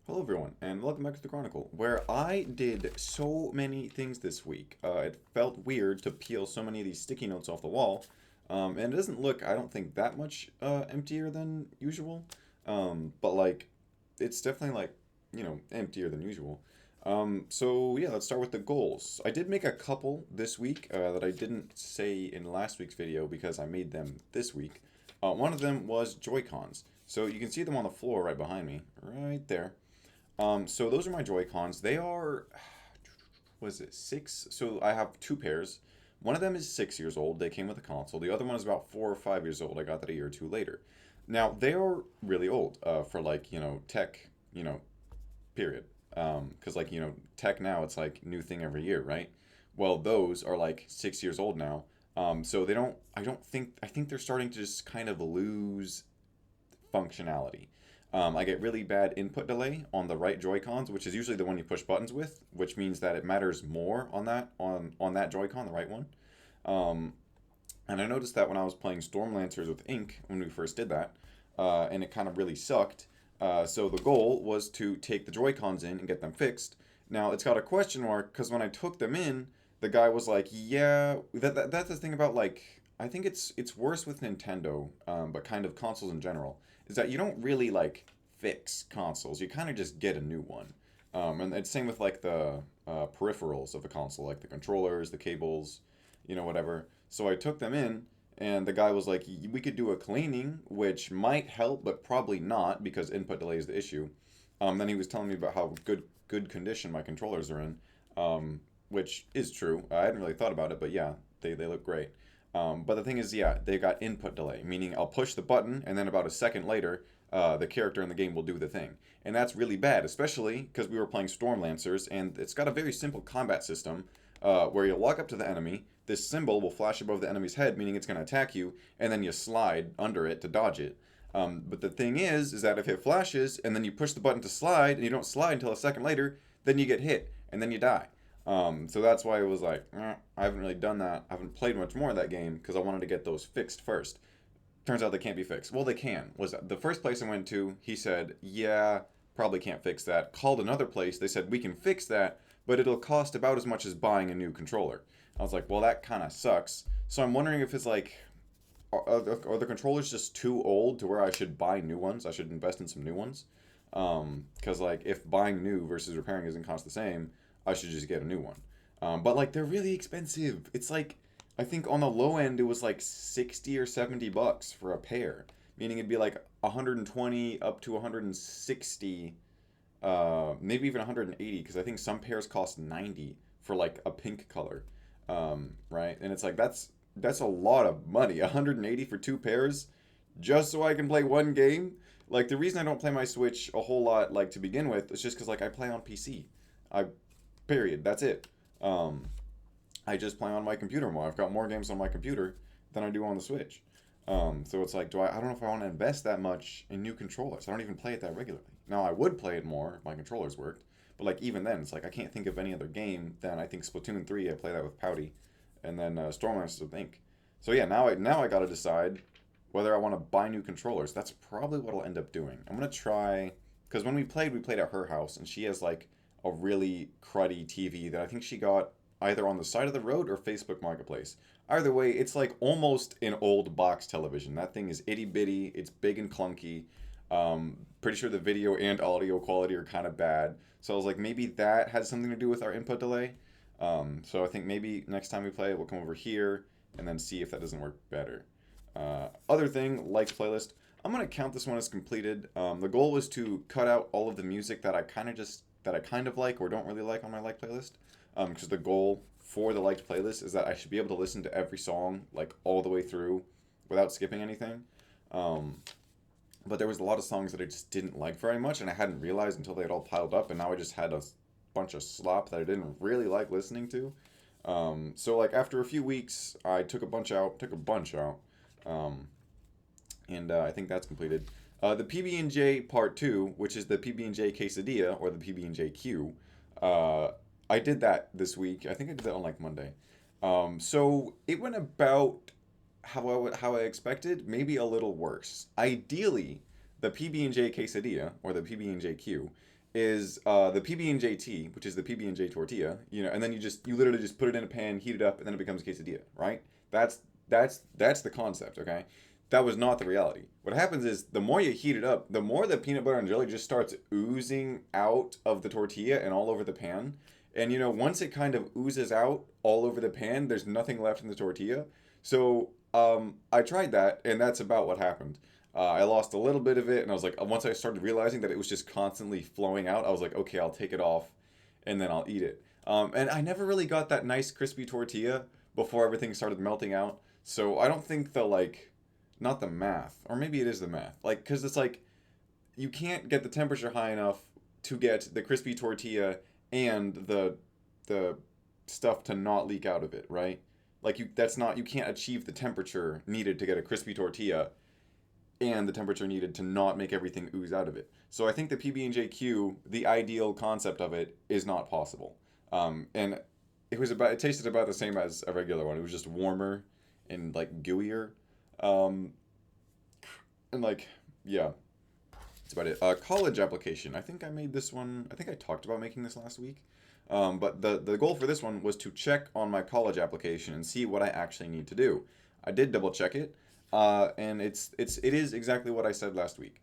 Hello, everyone, and welcome back to the Chronicle, where I did so many things this week. It felt weird to peel so many of these sticky notes off the wall, and it doesn't look, I don't think, that much emptier than usual. But like, it's definitely like, emptier than usual. So yeah, let's start with the goals. I did make a couple this week that I didn't say in last week's video because I made them this week. One of them was Joy-Cons. So you can see them on the floor right behind me, right there. So those are my Joy-Cons. They are, what is it, six? So I have two pairs. One of them is 6 years old. They came with a console. The other one is about 4 or 5 years old. I got that a year or two later. Now they are really old for like tech, period. Because like tech now it's like new thing every year, right? Well, those are like 6 years old now. So they don't. I think they're starting to just kind of lose functionality. I get really bad input delay on the right Joy-Cons, which is usually the one you push buttons with, which means that it matters more on that Joy-Con, the right one. Um, and I noticed that when I was playing Stormlancers with Ink when we first did that, and it kind of really sucked. So the goal was to take the Joy-Cons in and get them fixed. Now it's got a question mark because when I took them in, the guy was like, "Yeah, that's the thing about like I think it's worse with Nintendo, but kind of consoles in general, is that you don't really like fix consoles. You kind of just get a new one. And it's same with like the peripherals of the console, like the controllers, the cables, whatever. So I took them in, and the guy was like, "We could do a cleaning, which might help, but probably not because input delay is the issue." Then he was telling me about how good condition my controllers are in, which is true. I hadn't really thought about it, but yeah, they look great. But the thing is, yeah, they got input delay, meaning I'll push the button, and then about a second later, the character in the game will do the thing. And that's really bad, especially because we were playing Stormlancers, and it's got a very simple combat system where you walk up to the enemy, this symbol will flash above the enemy's head, meaning it's going to attack you, and then you slide under it to dodge it. But the thing is that if it flashes, and then you push the button to slide, and you don't slide until a second later, then you get hit, and then you die. So that's why it was like, I haven't really done that. I haven't played much more of that game because I wanted to get those fixed first. Turns out they can't be fixed. Well, they can. Was the first place I went to, he said, yeah, probably can't fix that. Called another place, they said, we can fix that, but it'll cost about as much as buying a new controller. I was like, well, that kind of sucks. So I'm wondering if it's like, are the controllers just too old to where I should buy new ones? I should invest in some new ones. Because like if buying new versus repairing isn't cost the same, I should just get a new one. But like they're really expensive. It's like I think on the low end it was like 60 or 70 bucks for a pair, meaning it'd be like 120 up to 160, maybe even 180 because I think some pairs cost 90 for like a pink color. Right? And it's like that's a lot of money. 180 for two pairs just so I can play one game. Like the reason I don't play my Switch a whole lot like to begin with is just cuz like I play on PC. I period. That's it. Um, I just play on my computer more. I've got more games on my computer than I do on the Switch. So it's like, I don't know if I want to invest that much in new controllers. I don't even play it that regularly. Now I would play it more if my controllers worked, but like even then, it's like I can't think of any other game than I think Splatoon 3. I play that with Pouty, and then Stormlanders with Ink. So yeah, now I got to decide whether I want to buy new controllers. That's probably what I'll end up doing. I'm gonna try because when we played at her house, and she has like a really cruddy TV that I think she got either on the side of the road or Facebook Marketplace. Either way, it's like almost an old box television. That thing is itty bitty. It's big and clunky. Pretty sure the video and audio quality are kind of bad. So I was like, maybe that had something to do with our input delay. So I think maybe next time we play it, we'll come over here and then see if that doesn't work better. Other thing, liked playlist. I'm gonna count this one as completed. The goal was to cut out all of the music that I kind of like or don't really like on my like playlist. Because the goal for the liked playlist is that I should be able to listen to every song like all the way through without skipping anything. Um, but there was a lot of songs that I just didn't like very much, and I hadn't realized until they had all piled up, and now I just had a bunch of slop that I didn't really like listening to. So like after a few weeks, I took a bunch out, um, and I think that's completed. The PB&J Part 2, which is the PB&J Quesadilla, or the PB&J Q, uh, I did that this week. I think I did that on like Monday. So it went about how I expected, maybe a little worse. Ideally, the PB&J Quesadilla, or the PB&J Q, is the PB&JT, which is the PB&J tortilla, and then you literally just put it in a pan, heat it up, and then it becomes a quesadilla, right? That's that's the concept, okay? That was not the reality. What happens is the more you heat it up, the more the peanut butter and jelly just starts oozing out of the tortilla and all over the pan. And once it kind of oozes out all over the pan, there's nothing left in the tortilla. So I tried that, and that's about what happened. I lost a little bit of it, and I was like, once I started realizing that it was just constantly flowing out, I was like, okay, I'll take it off, and then I'll eat it. And I never really got that nice crispy tortilla before everything started melting out. So I don't think not the math, or maybe it is the math, like, because it's like you can't get the temperature high enough to get the crispy tortilla and the stuff to not leak out of it, right? Like you can't achieve the temperature needed to get a crispy tortilla and the temperature needed to not make everything ooze out of it. So I think the PB&JQ, the ideal concept of it, is not possible. And it tasted about the same as a regular one. It was just warmer and like gooier. Um, and like yeah, that's about it. College application. I think I made this one. I think I talked about making this last week. But the goal for this one was to check on my college application and see what I actually need to do. I did double check it, and it is exactly what I said last week.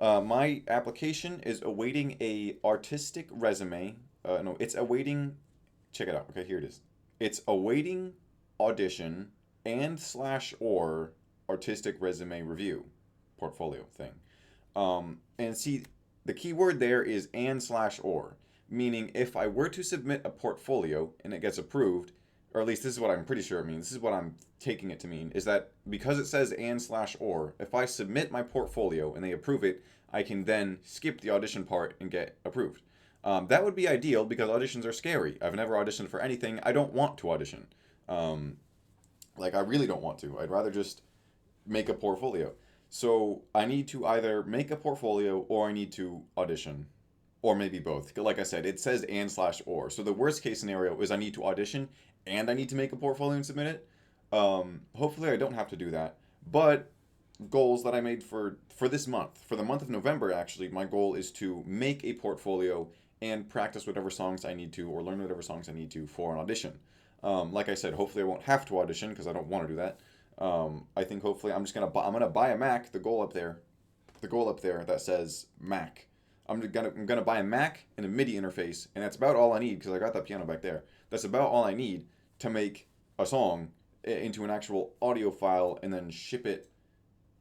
My application is awaiting a artistic resume. No, it's awaiting. Check it out. Okay, here it is. It's awaiting audition and slash or artistic resume review portfolio thing. And see, the key word there is and slash or, meaning if I were to submit a portfolio and it gets approved, or at least this is what I'm pretty sure it means, this is what I'm taking it to mean, is that because it says and slash or, if I submit my portfolio and they approve it, I can then skip the audition part and get approved. That would be ideal because auditions are scary. I've never auditioned for anything. I don't want to audition. Um, like, I really don't want to. I'd rather just make a portfolio. So I need to either make a portfolio or I need to audition, or maybe both. Like I said, it says and slash or. So the worst case scenario is I need to audition and I need to make a portfolio and submit it. Hopefully I don't have to do that. But goals that I made for this month, for the month of November, actually, my goal is to make a portfolio and practice whatever songs I need to, or learn whatever songs I need to for an audition. Like I said, hopefully I won't have to audition because I don't want to do that. I think hopefully I'm gonna buy a Mac. The goal up there that says Mac. I'm gonna buy a Mac and a MIDI interface, and that's about all I need because I got that piano back there. That's about all I need to make a song into an actual audio file and then ship it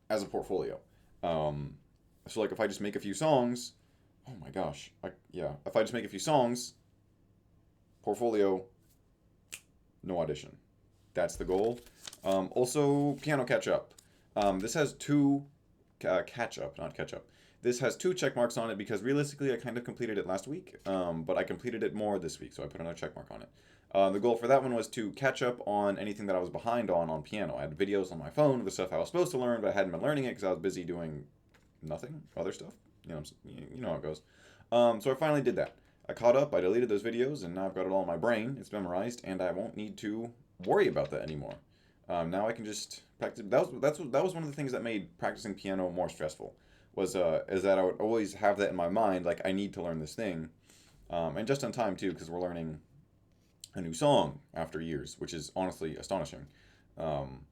as a portfolio. Um, so like if I just make a few songs, oh my gosh, yeah, if I just make a few songs, portfolio, no audition. That's the goal. Also, piano catch up. This has two catch up, not catch up. This has two check marks on it because realistically I kind of completed it last week, but I completed it more this week, so I put another check mark on it. The goal for that one was to catch up on anything that I was behind on piano. I had videos on my phone of the stuff I was supposed to learn, but I hadn't been learning it because I was busy doing nothing, other stuff. You know how it goes. So I finally did that. I caught up, I deleted those videos, and now I've got it all in my brain. It's memorized, and I won't need to worry about that anymore. Now I can just practice. That was one of the things that made practicing piano more stressful. Is that I would always have that in my mind, like I need to learn this thing, and just on time too, because we're learning a new song after years, which is honestly astonishing. Um,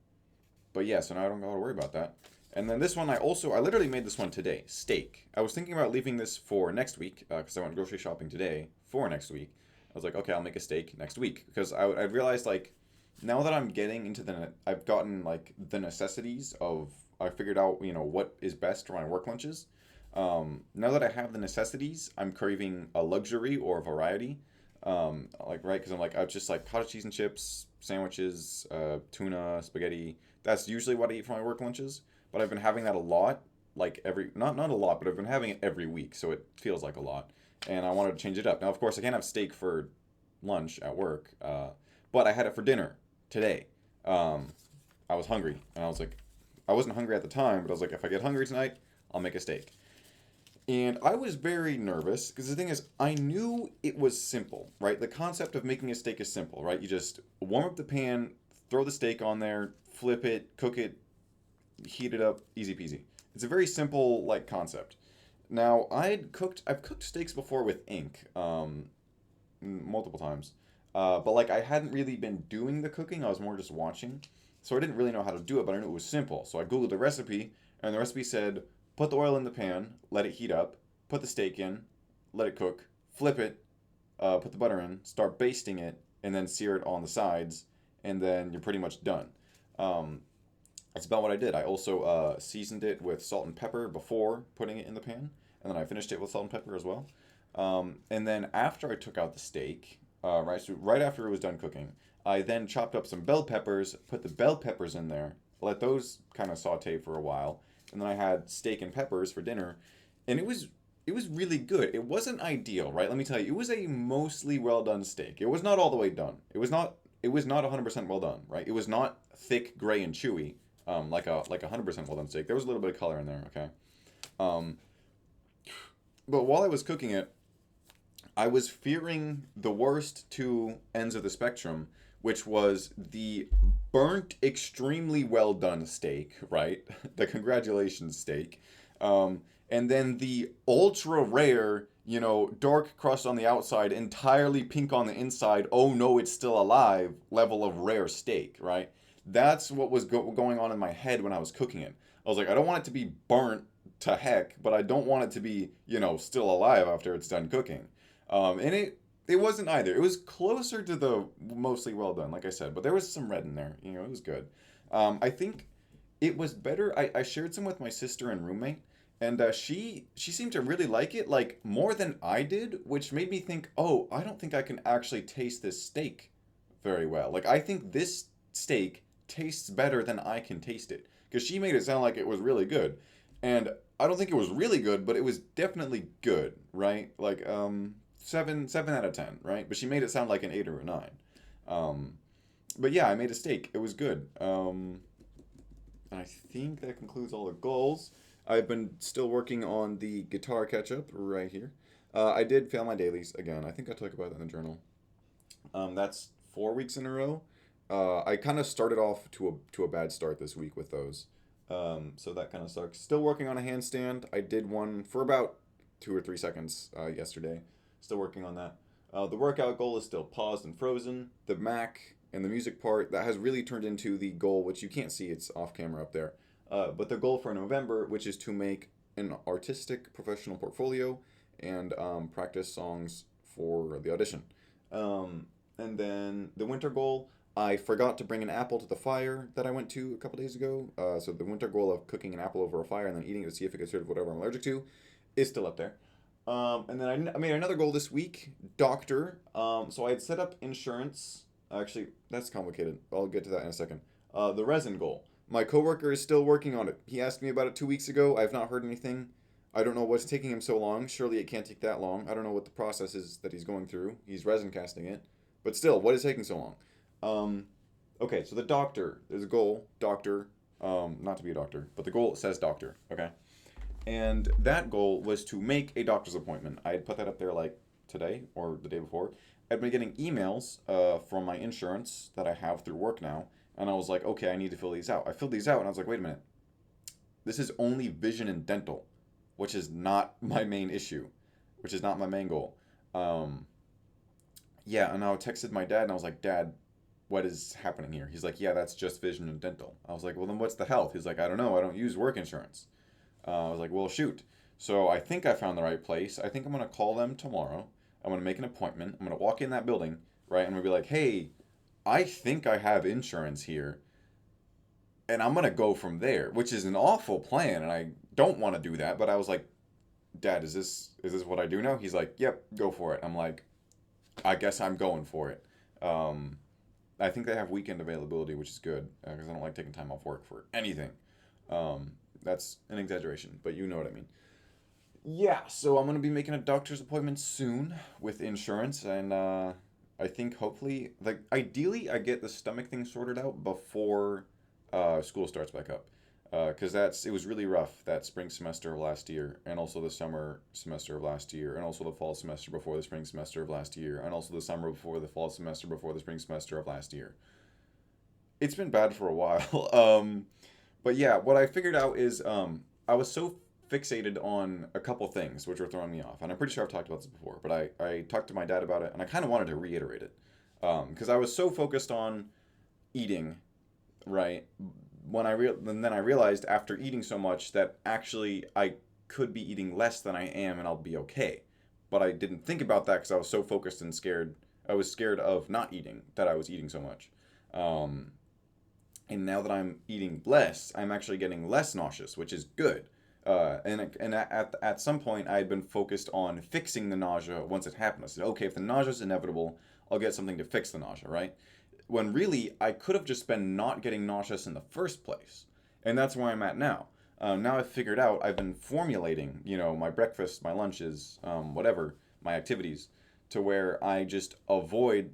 but yeah, so now I don't gotta worry about that. And then this one, I literally made this one today. Steak. I was thinking about leaving this for next week because I went grocery shopping today for next week. I was like, okay, I'll make a steak next week because I realized like now that I'm getting into I've gotten like the necessities of, I figured out, what is best for my work lunches. Now that I have the necessities, I'm craving a luxury or a variety. Like, right, because I'm like, I just like cottage cheese and chips, sandwiches, tuna, spaghetti. That's usually what I eat for my work lunches. But I've been having that a lot, like not a lot, but I've been having it every week, so it feels like a lot. And I wanted to change it up. Now, of course, I can't have steak for lunch at work, but I had it for dinner today. Um, I was hungry, and I was like, I wasn't hungry at the time, but I was like, if I get hungry tonight, I'll make a steak. And I was very nervous because the thing is, I knew it was simple, right? The concept of making a steak is simple, right? You just warm up the pan, throw the steak on there, flip it, cook it, heat it up, easy peasy. It's a very simple like concept. Now, I've cooked steaks before with ink, multiple times. But like I hadn't really been doing the cooking, I was more just watching. So I didn't really know how to do it, but I knew it was simple. So I Googled the recipe, and the recipe said put the oil in the pan, let it heat up, put the steak in, let it cook, flip it, put the butter in, start basting it, and then sear it on the sides, and then you're pretty much done. Um, that's about what I did. I also seasoned it with salt and pepper before putting it in the pan, and then I finished it with salt and pepper as well. And then after I took out the steak, right after it was done cooking, I then chopped up some bell peppers, put the bell peppers in there, let those kind of saute for a while, and then I had steak and peppers for dinner, and it was really good. It wasn't ideal, right? Let me tell you, it was a mostly well done steak. It was not all the way done. It was not 100% well done, right? It was not thick, gray, and chewy, like 100% well done steak. There was a little bit of color in there, okay. Um, but while I was cooking it, I was fearing the worst two ends of the spectrum, which was the burnt, extremely well done steak, right? The congratulations steak. And then the ultra rare, dark crust on the outside, entirely pink on the inside, oh no, it's still alive level of rare steak, right? That's what was going on in my head when I was cooking it. I was like, I don't want it to be burnt to heck, but I don't want it to be, still alive after it's done cooking. And it wasn't either. It was closer to the mostly well done, like I said, but there was some red in there. It was good. I think it was better. I shared some with my sister and roommate, and she seemed to really like it, like more than I did, which made me think, oh, I don't think I can actually taste this steak very well. Like I think this steak tastes better than I can taste it, because she made it sound like it was really good, and I don't think it was really good, but it was definitely good, right? Like 7 out of 10, right? But she made it sound like an 8 or a 9. Um, but yeah, I made a steak. It was good. I think that concludes all the goals. I've been still working on the guitar catch up right here. I did fail my dailies again. I think I talked about that in the journal. That's 4 weeks in a row. I kind of started off to a bad start this week with those. So that kind of sucks. Still working on a handstand. I did one for about 2 or 3 seconds yesterday. Still working on that. The workout goal is still paused and frozen. The Mac and the music part, that has really turned into the goal, which you can't see, it's off camera up there. But the goal for November, which is to make an artistic professional portfolio and practice songs for the audition. And then the winter goal, I forgot to bring an apple to the fire that I went to a couple days ago. So the winter goal of cooking an apple over a fire and then eating it to see if it gets rid of whatever I'm allergic to is still up there. And then I made another goal this week, doctor. So I had set up insurance. Actually, that's complicated. I'll get to that in a second. The resin goal. My coworker is still working on it. He asked me about it 2 weeks ago. I have not heard anything. I don't know what's taking him so long. Surely it can't take that long. I don't know what the process is that he's going through. He's resin casting it. But still, what is taking so long? Okay, so the doctor. There's a goal. Doctor. Not to be a doctor, but the goal says doctor. Okay. And that goal was to make a doctor's appointment. I had put that up there like today or the day before. I'd been getting emails from my insurance that I have through work now, and I was like, okay, I need to fill these out. I filled these out, and I was like, wait a minute. This is only vision and dental, which is not my main issue, which is not my main goal. Um, yeah, and I texted my dad, and I was like, Dad, what is happening here? He's like, yeah, that's just vision and dental. I was like, well, then what's the health? He's like, I don't know. I don't use work insurance. I was like, well, shoot. So I think I found the right place. I think I'm going to call them tomorrow. I'm going to make an appointment. I'm going to walk in that building, right? And I'm going to be like, hey, I think I have insurance here. And I'm going to go from there, which is an awful plan. And I don't want to do that. But I was like, Dad, is this what I do now? He's like, yep, go for it. I'm like, I guess I'm going for it. Um, I think they have weekend availability, which is good because I don't like taking time off work for anything. Um, that's an exaggeration, but you know what I mean. Yeah, so I'm gonna be making a doctor's appointment soon with insurance, and I think hopefully, like, ideally, I get the stomach thing sorted out before school starts back up, because it was really rough that spring semester of last year, and also the summer semester of last year, and also the fall semester before the spring semester of last year, and also the summer before the fall semester before the spring semester of last year. It's been bad for a while. But yeah, what I figured out is I was so fixated on a couple things which were throwing me off, and I'm pretty sure I've talked about this before, but I talked to my dad about it, and I kind of wanted to reiterate it, because I was so focused on eating, right? And then I realized after eating so much that actually I could be eating less than I am, and I'll be okay. But I didn't think about that because I was so focused and scared. I was scared of not eating that I was eating so much. Um, and now that I'm eating less, I'm actually getting less nauseous, which is good. And at some point, I had been focused on fixing the nausea once it happened. I said, okay, if the nausea is inevitable, I'll get something to fix the nausea, right? When really, I could have just been not getting nauseous in the first place. And that's where I'm at now. Now I've figured out, I've been formulating, my breakfast, my lunches, whatever, my activities, to where I just avoid,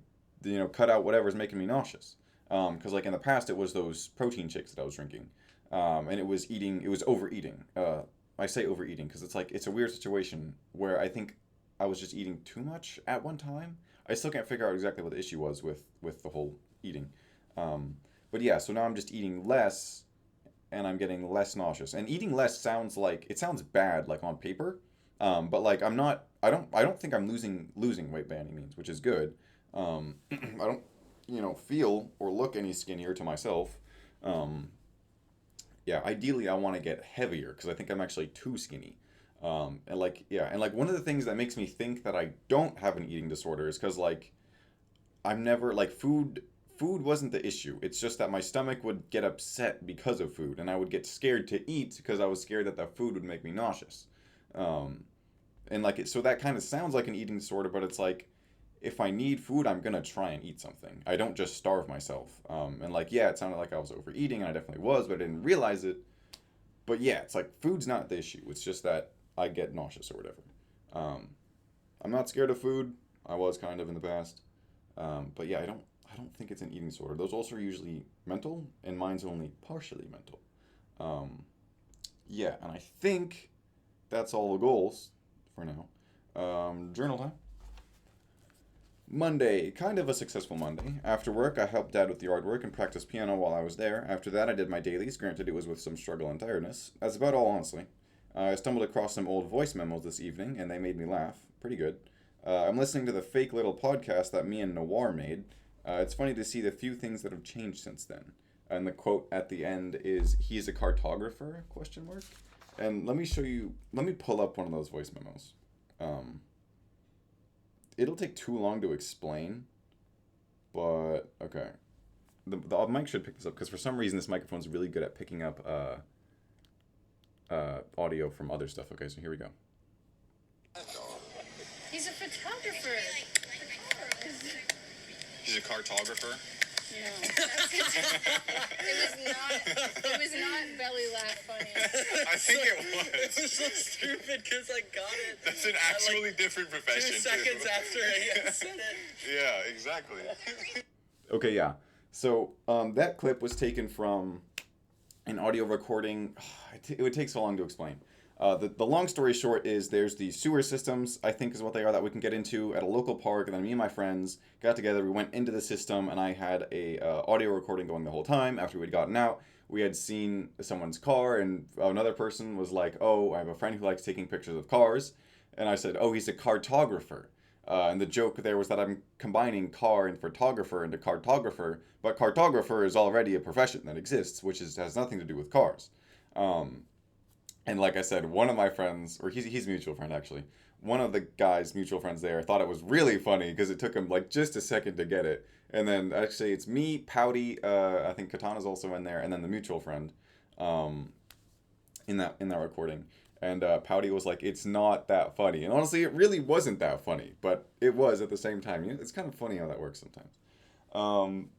cut out whatever's making me nauseous. Because like in the past, it was those protein shakes that I was drinking, and it was overeating. I say overeating because it's like it's a weird situation where I think I was just eating too much at one time. I still can't figure out exactly what the issue was with the whole eating. Um, but yeah, so now I'm just eating less, and I'm getting less nauseous. And eating less sounds bad like on paper, but like I'm not. I don't think I'm losing weight by any means, which is good. I don't feel or look any skinnier to myself. Um, yeah, ideally I want to get heavier because I think I'm actually too skinny. And like one of the things that makes me think that I don't have an eating disorder is because like I'm never like food wasn't the issue. It's just that my stomach would get upset because of food, and I would get scared to eat because I was scared that the food would make me nauseous. Um, so that kind of sounds like an eating disorder, but it's like if I need food, I'm gonna try and eat something. I don't just starve myself. And like yeah, it sounded like I was overeating, and I definitely was, but I didn't realize it. But yeah, it's like food's not the issue. It's just that I get nauseous or whatever. Um, I'm not scared of food. I was kind of in the past. But yeah, I don't think it's an eating disorder. Those also are usually mental, and mine's only partially mental. Um, yeah, and I think that's all the goals for now. Journal time. Monday, kind of a successful Monday. After work, I helped Dad with the yard work and practiced piano while I was there. After that, I did my dailies. Granted, it was with some struggle and tiredness. That's about all, honestly. I stumbled across some old voice memos this evening, and they made me laugh. Pretty good. I'm listening to the fake little podcast that me and Noir made. It's funny to see the few things that have changed since then. And the quote at the end is, "He's a cartographer?" Question mark. And let me show you. Let me pull up one of those voice memos. Um, it'll take too long to explain, but okay. The mic should pick this up because for some reason this microphone's really good at picking up audio from other stuff. Okay, so here we go. He's a photographer. He's a cartographer. No, it was not belly laugh funny. I think it was. It was so stupid because I got it. That's an actually different profession. 2 seconds too. after I said it. Yeah, exactly. Okay, yeah. So that clip was taken from an audio recording. It would take so long to explain. The long story short is there's the sewer systems, I think is what they are, that we can get into at a local park. And then me and my friends got together. We went into the system, and I had a audio recording going the whole time. After we'd gotten out, we had seen someone's car, and another person was like, "Oh, I have a friend who likes taking pictures of cars." And I said, "Oh, he's a cartographer." And the joke there was that I'm combining car and photographer into cartographer, but cartographer is already a profession that exists, which has nothing to do with cars. Um, and like I said, one of my friends, or he's a mutual friend actually, one of the guys' mutual friends there thought it was really funny because it took him like just a second to get it. And then actually it's me, Pouty, I think Katana's also in there, and then the mutual friend um, in that recording. And Pouty was like, "It's not that funny." And honestly, it really wasn't that funny, but it was at the same time. It's kind of funny how that works sometimes.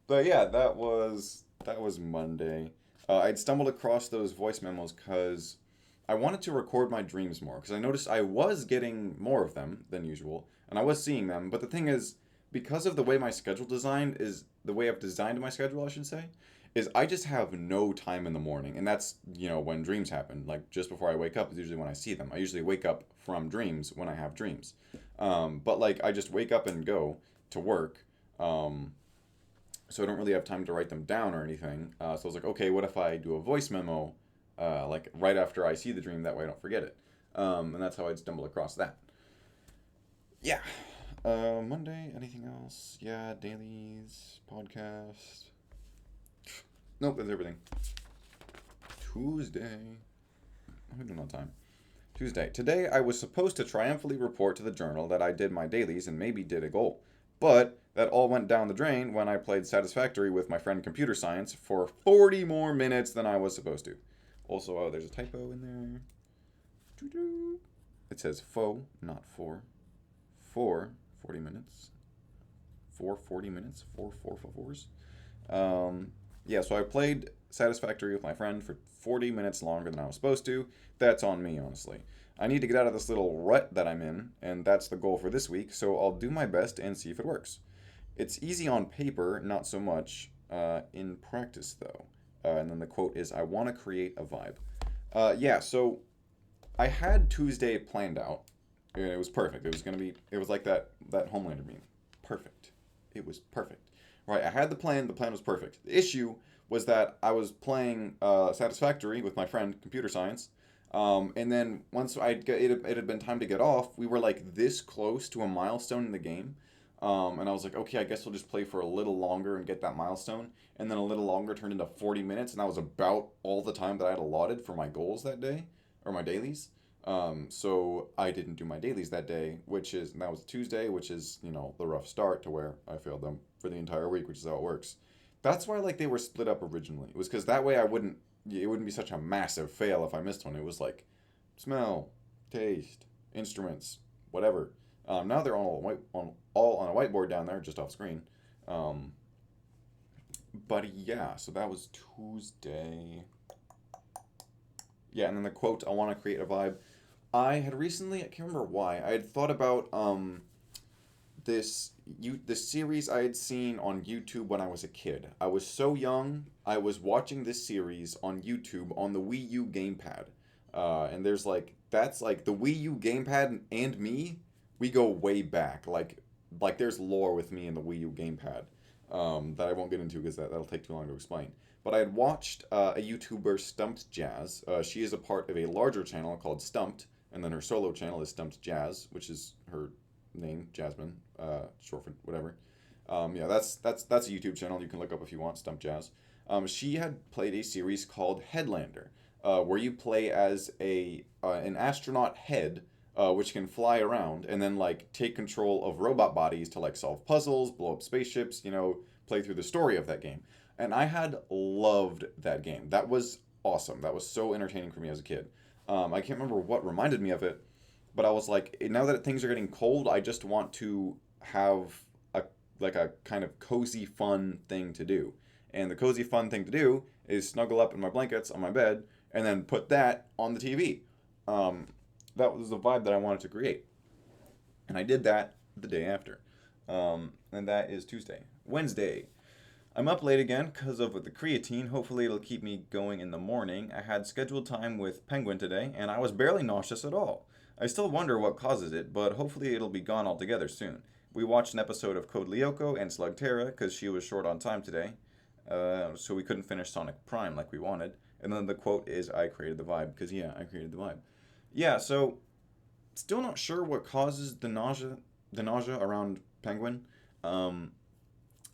But yeah, that was Monday. I'd stumbled across those voice memos because I wanted to record my dreams more because I noticed I was getting more of them than usual, and I was seeing them. But the thing is, because of the way my schedule designed is the way I've designed my schedule, I should say, is I just have no time in the morning, and that's when dreams happen. Like just before I wake up is usually when I see them. I usually wake up from dreams when I have dreams, but like I just wake up and go to work. So I don't really have time to write them down or anything. So I was like, okay, what if I do a voice memo like right after I see the dream. That way I don't forget it. And that's how I'd stumble across that. Yeah. Monday, anything else? Yeah, dailies, podcast. Nope, that's everything. Tuesday. I'm doing on time. Tuesday. Today, I was supposed to triumphantly report to the journal that I did my dailies and maybe did a goal. But that all went down the drain when I played Satisfactory with my friend Computer Science for 40 more minutes than I was supposed to. Also, there's a typo in there. Doo-doo. It says faux, not for. 40 minutes. 40 minutes. 4 fours. Yeah, so I played Satisfactory with my friend for 40 minutes longer than I was supposed to. That's on me, honestly. I need to get out of this little rut that I'm in, and that's the goal for this week, so I'll do my best and see if it works. It's easy on paper, not so much in practice, though. And then the quote is, I want to create a vibe. Yeah, so I had Tuesday planned out. It was perfect. It was like that Homelander meme. Perfect. It was perfect. Right, I had the plan was perfect. The issue was that I was playing Satisfactory with my friend Computer Science, and then once it had been time to get off, we were like this close to a milestone in the game, and I was like, okay, I guess we'll just play for a little longer and get that milestone, and then a little longer turned into 40 minutes, and that was about all the time that I had allotted for my goals that day, or my dailies. So I didn't do my dailies that day, and that was Tuesday, which is, the rough start to where I failed them for the entire week, which is how it works. That's why, they were split up originally. It was because that way it wouldn't be such a massive fail if I missed one. It was like, smell, taste, instruments, whatever. Now they're all on a whiteboard down there, just off screen. But yeah, so that was Tuesday. Yeah, and then the quote, I want to create a vibe. I had recently, I can't remember why, I had thought about this series I had seen on YouTube when I was a kid. I was so young, I was watching this series on YouTube on the Wii U gamepad. And there's that's the Wii U gamepad and me, we go way back. Like there's lore with me and the Wii U gamepad that I won't get into because that'll take too long to explain. But I had watched a YouTuber, Stumped Jazz. She is a part of a larger channel called Stumped, and then her solo channel is Stumped Jazz, which is her name, Jasmine, short for whatever. Yeah, that's a YouTube channel you can look up if you want, Stumped Jazz. She had played a series called Headlander, where you play as an astronaut head, which can fly around and then take control of robot bodies to solve puzzles, blow up spaceships, play through the story of that game. And I had loved that game. That was awesome. That was so entertaining for me as a kid. I can't remember what reminded me of it, but I was like, now that things are getting cold, I just want to have a kind of cozy, fun thing to do. And the cozy, fun thing to do is snuggle up in my blankets on my bed and then put that on the TV. That was the vibe that I wanted to create. And I did that the day after. And that is Tuesday. Wednesday. I'm up late again because of the creatine. Hopefully it'll keep me going in the morning. I had scheduled time with Penguin today, and I was barely nauseous at all. I still wonder what causes it, but hopefully it'll be gone altogether soon. We watched an episode of Code Lyoko and Slugterra because she was short on time today, so we couldn't finish Sonic Prime like we wanted. And then the quote is, I created the vibe, because yeah, I created the vibe. Yeah, so still not sure what causes the nausea around Penguin.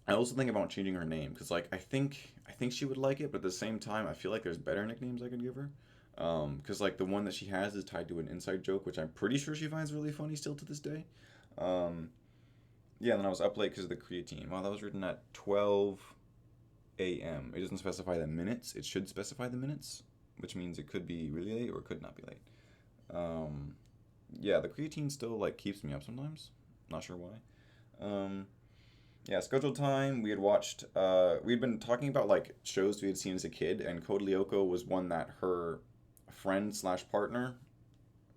I also think about changing her name because I think she would like it, but at the same time I feel like there's better nicknames I could give her. Because the one that she has is tied to an inside joke, which I'm pretty sure she finds really funny still to this day. Yeah, and then I was up late because of the creatine. Wow, that was written at 12 a.m. It doesn't specify the minutes. It should specify the minutes, which means it could be really late or it could not be late. Yeah, the creatine still keeps me up sometimes. Not sure why. Yeah, scheduled time. We had watched. We'd been talking about shows we had seen as a kid, and Code Lyoko was one that her friend / partner.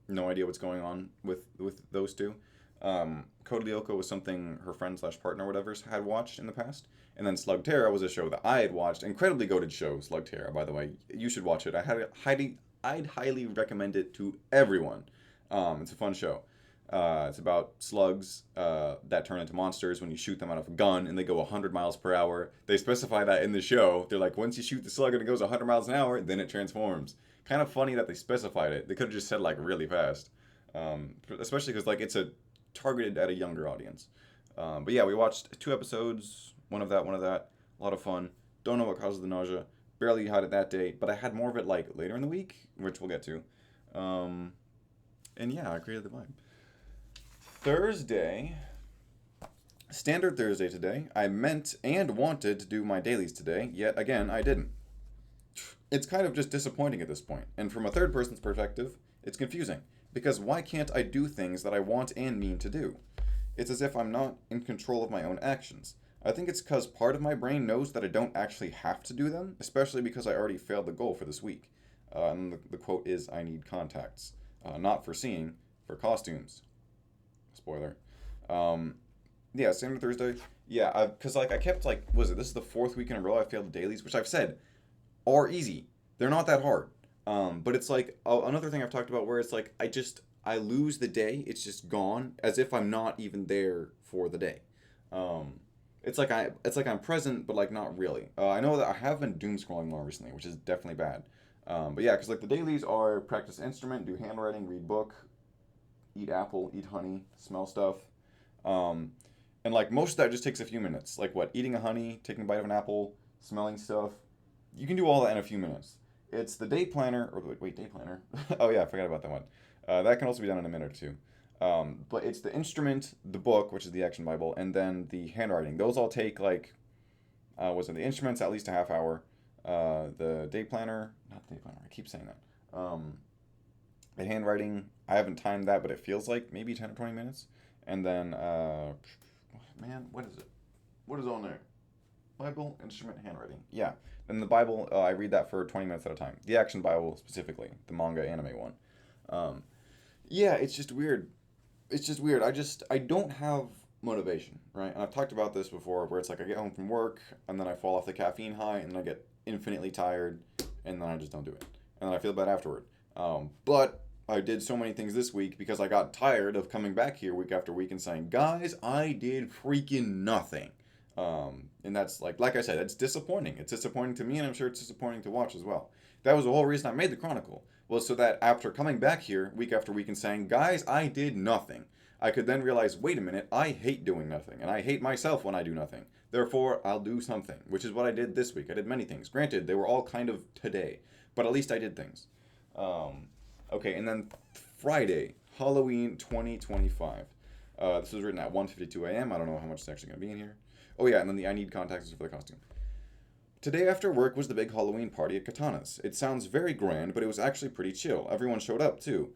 No idea what's going on with those two. Code Lyoko was something her friend / partner, whatever, had watched in the past, and then Slugterra was a show that I had watched. Incredibly goated show, Slugterra, by the way. You should watch it. I'd highly recommend it to everyone. It's a fun show. It's about slugs that turn into monsters when you shoot them out of a gun, and they go 100 miles per hour. They specify that in the show. They're like, once you shoot the slug and it goes 100 miles an hour, then it transforms. kind of funny that they specified it. They could have just said like really fast, especially because like it's a targeted at a younger audience. But yeah, we watched 2 episodes, one of that, a lot of fun. Don't know what causes the nausea. Barely had it that day, but I had more of it like later in the week, which we'll get to. And yeah, I created the vibe. Thursday, standard Thursday today. I meant and wanted to do my dailies today, yet again, I didn't. It's kind of just disappointing at this point, and from a third person's perspective, it's confusing. Because why can't I do things that I want and mean to do? It's as if I'm not in control of my own actions. I think it's because part of my brain knows that I don't actually have to do them, especially because I already failed the goal for this week. And the quote is, I need contacts. Not for seeing, for costumes. Spoiler. Yeah, standard Thursday. Yeah, because like I kept like, this is the 4th week in a row I failed the dailies, which I've said are easy. They're not that hard. But it's like another thing I've talked about where it's like I lose the day. It's just gone as if I'm not even there for the day. It's like I'm present, but like not really. I know that I have been doom scrolling more recently, which is definitely bad. But yeah, because like the dailies are practice instrument, do handwriting, read book, eat apple, eat honey, smell stuff. And like most of that just takes a few minutes. Like what? Eating a honey, taking a bite of an apple, smelling stuff. You can do all that in a few minutes. It's the day planner, or wait, day planner. Oh yeah, I forgot about that one. That can also be done in a minute or two. But it's the instrument, the book, which is the action Bible, and then the handwriting. Those all take like, the instruments at least a half hour. The day planner, not the day planner, I keep saying that. The handwriting, I haven't timed that, but it feels like maybe 10 or 20 minutes. And then, man, what is it? What is on there? Bible, instrument, handwriting. Yeah. And the Bible, I read that for 20 minutes at a time. The action Bible specifically, the manga anime one. Yeah, it's just weird. It's just weird. I don't have motivation, right? And I've talked about this before where it's like I get home from work and then I fall off the caffeine high and then I get infinitely tired and then I just don't do it. And then I feel bad afterward. But I did so many things this week because I got tired of coming back here week after week and saying, guys, I did freaking nothing. And that's like I said, it's disappointing. It's disappointing to me, and I'm sure it's disappointing to watch as well. That was the whole reason I made the Chronicle, was so that after coming back here week after week and saying, guys, I did nothing, I could then realize, wait a minute, I hate doing nothing, and I hate myself when I do nothing. Therefore, I'll do something, which is what I did this week. I did many things. Granted, they were all kind of today, but at least I did things. Okay, and then Friday, Halloween 2025. This was written at 1:52 a.m. I don't know how much it's actually going to be in here. Oh yeah, and then the I need contacts for the costume. Today after work was the big Halloween party at Katana's. It sounds very grand, but it was actually pretty chill. Everyone showed up, too.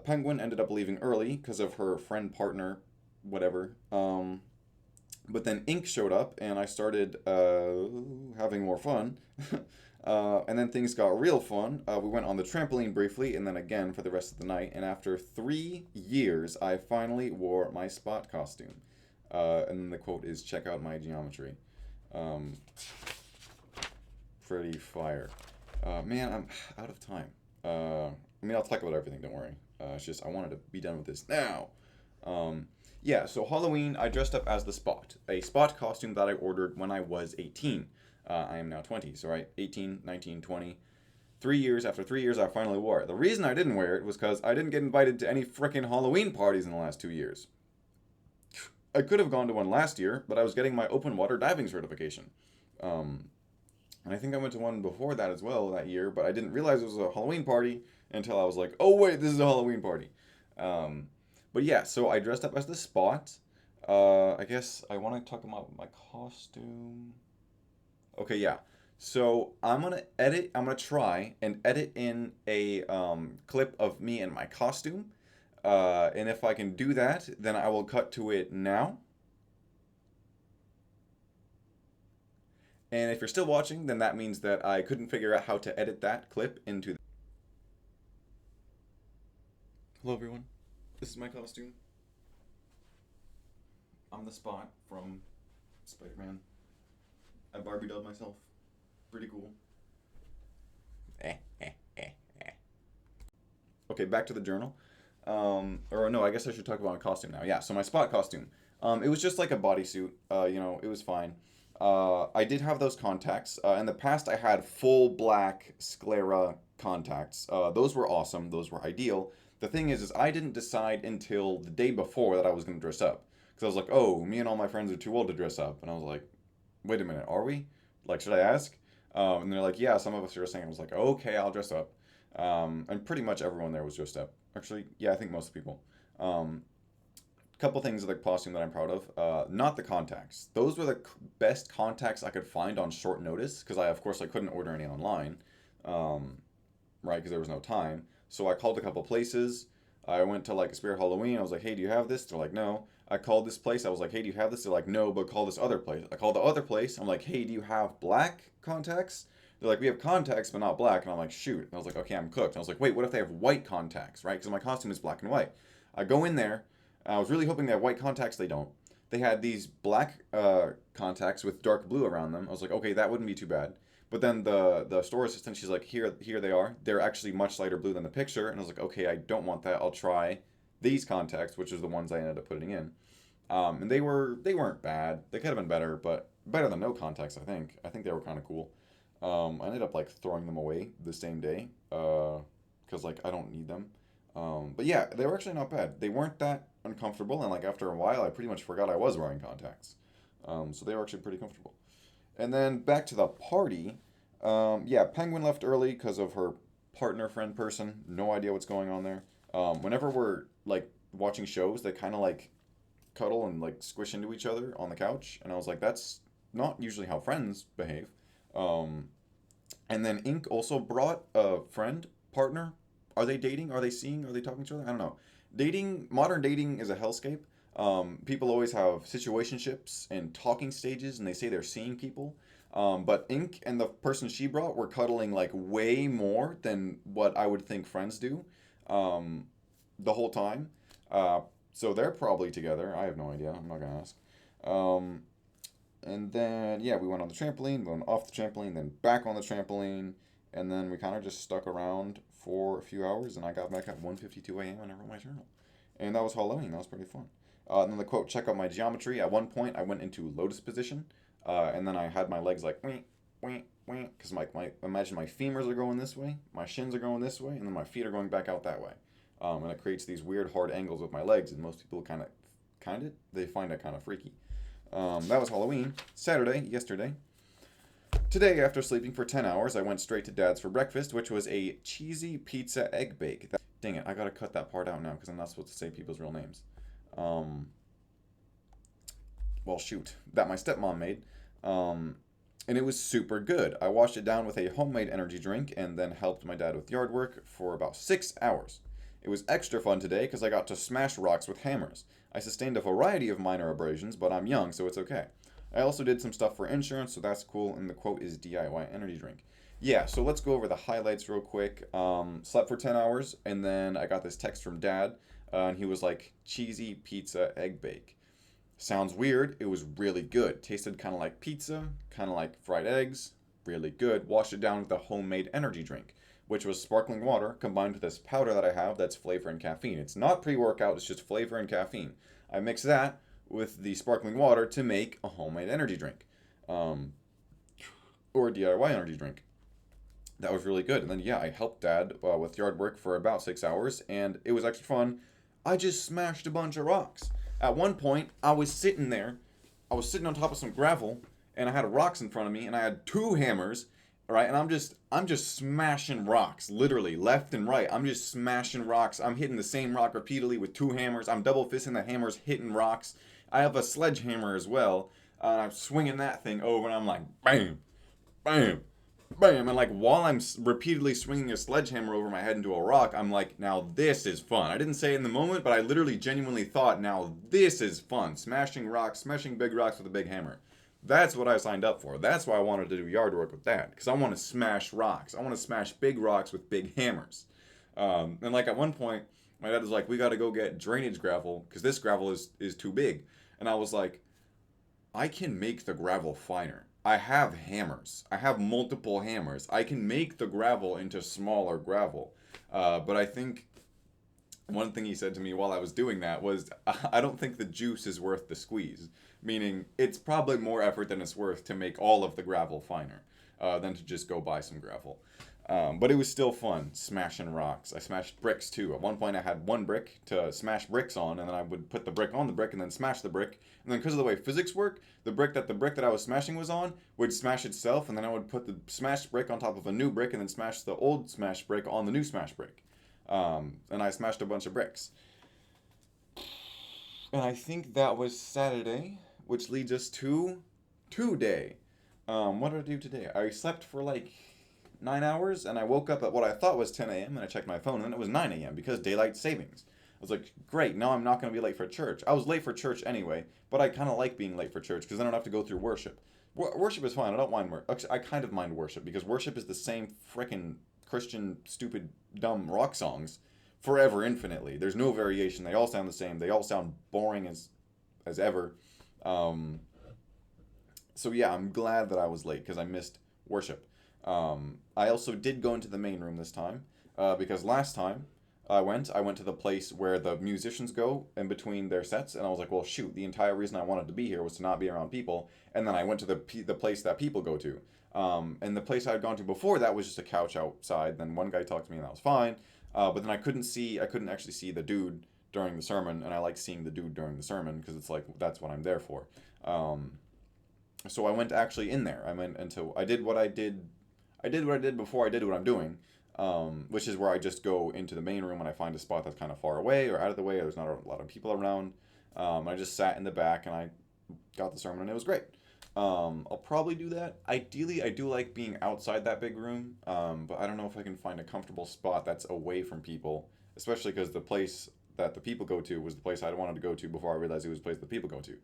Penguin ended up leaving early because of her friend, partner, whatever. But then Ink showed up, and I started having more fun. And then things got real fun. We went on the trampoline briefly, and then again for the rest of the night. And after 3 years, I finally wore my Spot costume. And then the quote is, check out my geometry. Pretty fire. Man, I'm out of time. I mean, I'll talk about everything, don't worry. It's just, I wanted to be done with this now. Yeah, so Halloween, I dressed up as the Spot. A Spot costume that I ordered when I was 18. I am now 20, so right, 18, 19, 20. 3 years, after 3 years, I finally wore it. The reason I didn't wear it was because I didn't get invited to any frickin' Halloween parties in the last 2 years. I could have gone to one last year, but I was getting my open water diving certification. And I think I went to one before that as well that year, but I didn't realize it was a Halloween party until I was like, oh wait, this is a Halloween party. But yeah, so I dressed up as the Spot. I guess I want to talk about my costume. Okay, yeah. So I'm going to try and edit in a clip of me in my costume. And if I can do that, then I will cut to it now. And if you're still watching, then that means that I couldn't figure out how to edit that clip into... Hello everyone, this is my costume. I'm the Spot from Spider-Man. I Barbie dolled myself. Pretty cool. Okay, back to the journal. Or no, I guess I should talk about my costume now. Yeah, so my Spot costume. It was just like a bodysuit. It was fine. I did have those contacts. In the past, I had full black sclera contacts. Those were awesome. Those were ideal. The thing is I didn't decide until the day before that I was going to dress up. Because I was like, oh, me and all my friends are too old to dress up. And I was like, wait a minute, are we? Like, should I ask? And they're like, yeah, some of us are dressing. I was like, okay, I'll dress up. And pretty much everyone there was dressed up. Actually, yeah, I think most people. Couple things of the costume that I'm proud of. Not the contacts. Those were the best contacts I could find on short notice because of course I couldn't order any online, right? Because there was no time. So I called a couple places. I went to like a Spirit Halloween. I was like, hey, do you have this? They're like, no. I called this place. I was like, hey, do you have this? They're like, no, but call this other place. I called the other place. I'm like, hey, do you have black contacts? They're like, we have contacts, but not black. And I'm like, shoot. And I was like, okay, I'm cooked. And I was like, wait, what if they have white contacts, right? Because my costume is black and white. I go in there. I was really hoping they had white contacts. They don't. They had these black contacts with dark blue around them. I was like, okay, that wouldn't be too bad. But then the store assistant, she's like, here they are. They're actually much lighter blue than the picture. And I was like, okay, I don't want that. I'll try these contacts, which is the ones I ended up putting in. And they weren't bad. They could have been better, but better than no contacts, I think. I think they were kind of cool. I ended up like throwing them away the same day because like I don't need them. But yeah, they were actually not bad. They weren't that uncomfortable, and like after a while, I pretty much forgot I was wearing contacts. So they were actually pretty comfortable. And then back to the party. Yeah, Penguin left early because of her partner friend person. No idea what's going on there. Whenever we're like watching shows, they kind of like cuddle and like squish into each other on the couch, and I was like, that's not usually how friends behave. And then Ink also brought a friend, partner. Are they dating? Are they seeing? Are they talking to each other? I don't know. Modern dating is a hellscape. People always have situationships and talking stages, and they say they're seeing people. But Ink and the person she brought were cuddling like way more than what I would think friends do, the whole time. So they're probably together. I have no idea. I'm not gonna ask. And then yeah, we went on the trampoline, went off the trampoline, then back on the trampoline, and then we kind of just stuck around for a few hours, and I got back at 1:52 a.m. and I wrote my journal. And that was Halloween. That was pretty fun. And then the quote, check out my geometry. At one point, I went into lotus position, and then I had my legs like, because imagine my femurs are going this way, my shins are going this way, and then my feet are going back out that way. And it creates these weird hard angles with my legs, and most people they find it kind of freaky. That was Halloween. Saturday, yesterday. Today, after sleeping for 10 hours, I went straight to Dad's for breakfast, which was a cheesy pizza egg bake. Dang it, I gotta cut that part out now because I'm not supposed to say people's real names. Well, shoot. That my stepmom made. And it was super good. I washed it down with a homemade energy drink and then helped my dad with yard work for about 6 hours. It was extra fun today because I got to smash rocks with hammers. I sustained a variety of minor abrasions, but I'm young, so it's okay. I also did some stuff for insurance, so that's cool, and the quote is DIY energy drink. Yeah, so let's go over the highlights real quick. Slept for 10 hours, and then I got this text from Dad, and he was like, cheesy pizza egg bake. Sounds weird, it was really good. Tasted kind of like pizza, kind of like fried eggs, really good. Washed it down with a homemade energy drink, which was sparkling water combined with this powder that I have that's flavor and caffeine. It's not pre-workout, it's just flavor and caffeine. I mix that with the sparkling water to make a homemade energy drink, or a DIY energy drink. That was really good. And then yeah, I helped Dad with yard work for about 6 hours, and it was actually fun. I just smashed a bunch of rocks. At one point, I was sitting on top of some gravel, and I had rocks in front of me, and I had 2 hammers, right? And I'm just smashing rocks, literally left and right. I'm just smashing rocks. I'm hitting the same rock repeatedly with 2 hammers. I'm double fisting the hammers, hitting rocks. I have a sledgehammer as well. I'm swinging that thing over, and I'm like, bam, bam, bam. And like while I'm repeatedly swinging a sledgehammer over my head into a rock, I'm like, now this is fun. I didn't say it in the moment, but I literally genuinely thought, now this is fun. Smashing rocks, smashing big rocks with a big hammer. That's what I signed up for. That's why I wanted to do yard work with Dad, because I want to smash rocks. I want to smash big rocks with big hammers. And like at one point, my dad was like, we got to go get drainage gravel because this gravel is too big. And I was like, I can make the gravel finer. I have hammers. I have multiple hammers. I can make the gravel into smaller gravel. But I think one thing he said to me while I was doing that was, I don't think the juice is worth the squeeze. Meaning, it's probably more effort than it's worth to make all of the gravel finer than to just go buy some gravel. But it was still fun smashing rocks. I smashed bricks too. At one point, I had one brick to smash bricks on, and then I would put the brick on the brick and then smash the brick. And then because of the way physics work, the brick that I was smashing was on would smash itself, and then I would put the smashed brick on top of a new brick, and then smash the old smashed brick on the new smashed brick. And I smashed a bunch of bricks. And I think that was Saturday, which leads us to today. What did I do today? I slept for like 9 hours, and I woke up at what I thought was 10 a.m., and I checked my phone, and then it was 9 a.m. because daylight savings. I was like, great, now I'm not going to be late for church. I was late for church anyway, but I kind of like being late for church because then I don't have to go through worship. Worship is fine. I don't mind worship. I kind of mind worship because worship is the same frickin' Christian, stupid, dumb rock songs forever, infinitely. There's no variation. They all sound the same. They all sound boring as ever. So yeah, I'm glad that I was late because I missed worship. I also did go into the main room this time because last time I went to the place where the musicians go in between their sets, and I was like, well, shoot, the entire reason I wanted to be here was to not be around people, and then I went to the place that people go to. And the place I had gone to before that was just a couch outside. Then one guy talked to me, and that was fine. But then I couldn't actually see the dude during the sermon, and I like seeing the dude during the sermon because it's like that's what I'm there for. So I went actually in there. I did what I did before I did what I'm doing, which is where I just go into the main room when I find a spot that's kind of far away or out of the way, or there's not a lot of people around. I just sat in the back and I got the sermon, and it was great. I'll probably do that. Ideally, I do like being outside that big room, but I don't know if I can find a comfortable spot that's away from people, especially because the place that the people go to was the place I wanted to go to before I realized it was the place that people go to.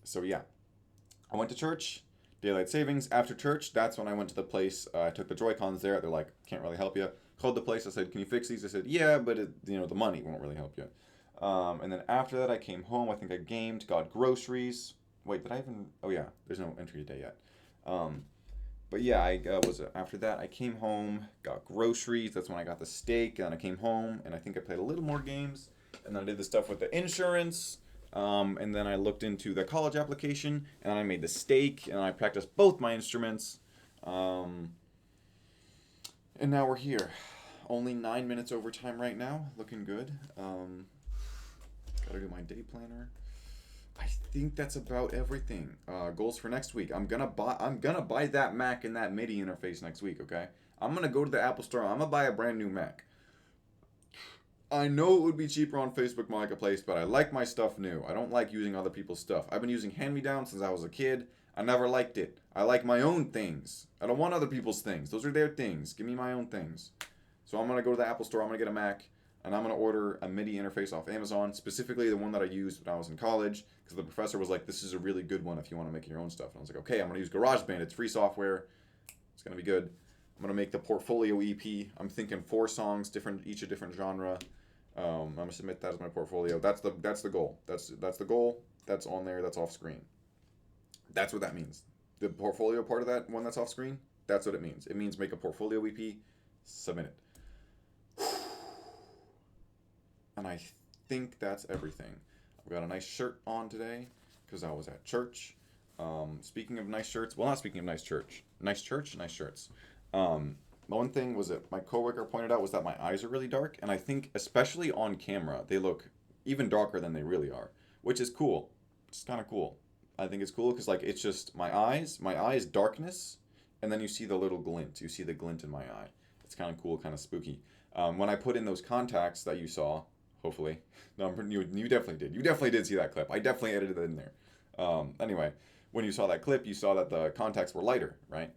So yeah, I went to church, daylight savings. After church, that's when I went to the place. I took the Joy-Cons there. They're like, can't really help you. Called the place. I said, can you fix these? I said, yeah, but the money won't really help you. And then after that, I came home. I think I gamed, got groceries. Wait, did I even? Oh yeah, there's no entry today yet. But yeah, after that, I came home, got groceries. That's when I got the steak, and then I came home, and I think I played a little more games, and then I did the stuff with the insurance. And then I looked into the college application, and then I made the steak, and I practiced both my instruments. And now we're here. Only 9 minutes overtime right now. Looking good. Gotta do my day planner. I think that's about everything. Goals for next week. I'm gonna buy that Mac and that MIDI interface next week, okay? I'm gonna go to the Apple Store. I'm gonna buy a brand new Mac. I know it would be cheaper on Facebook Marketplace, but I like my stuff new. I don't like using other people's stuff. I've been using hand-me-downs since I was a kid. I never liked it. I like my own things. I don't want other people's things. Those are their things. Give me my own things. So I'm going to go to the Apple Store. I'm going to get a Mac, and I'm going to order a MIDI interface off Amazon, specifically the one that I used when I was in college, because the professor was like, this is a really good one if you want to make your own stuff. And I was like, okay, I'm going to use GarageBand. It's free software. It's going to be good. I'm going to make the Portfolio EP. I'm thinking 4 songs, each a different genre. I'm gonna submit that as my portfolio. That's the goal. That's the goal. That's on there. That's off screen. That's what that means. The portfolio part of that one that's off screen. That's what it means. It means make a portfolio EP, submit it. And I think that's everything. I've got a nice shirt on today because I was at church. Speaking of nice shirts, well, not speaking of nice shirts. One thing was that my coworker pointed out was that my eyes are really dark, and I think especially on camera they look even darker than they really are, which is cool. It's kind of cool. I think it's cool because like it's just my eyes darkness, and then you see the little glint. You see the glint in my eye. It's kind of cool, kind of spooky. When I put in those contacts that you saw, hopefully, no, you definitely did. You definitely did see that clip. I definitely edited it in there. Anyway, when you saw that clip, you saw that the contacts were lighter, right?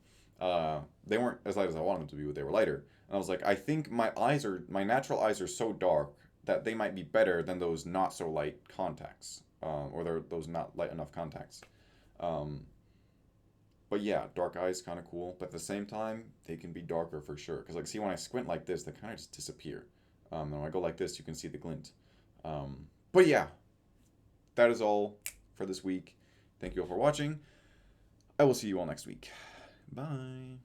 They weren't as light as I wanted them to be, but they were lighter. And I was like, I think my natural eyes are so dark that they might be better than those not so light contacts, or those not light enough contacts. But yeah, dark eyes kind of cool, but at the same time, they can be darker for sure. Because like, see, when I squint like this, they kind of just disappear. And when I go like this, you can see the glint. But yeah, that is all for this week. Thank you all for watching. I will see you all next week. Bye.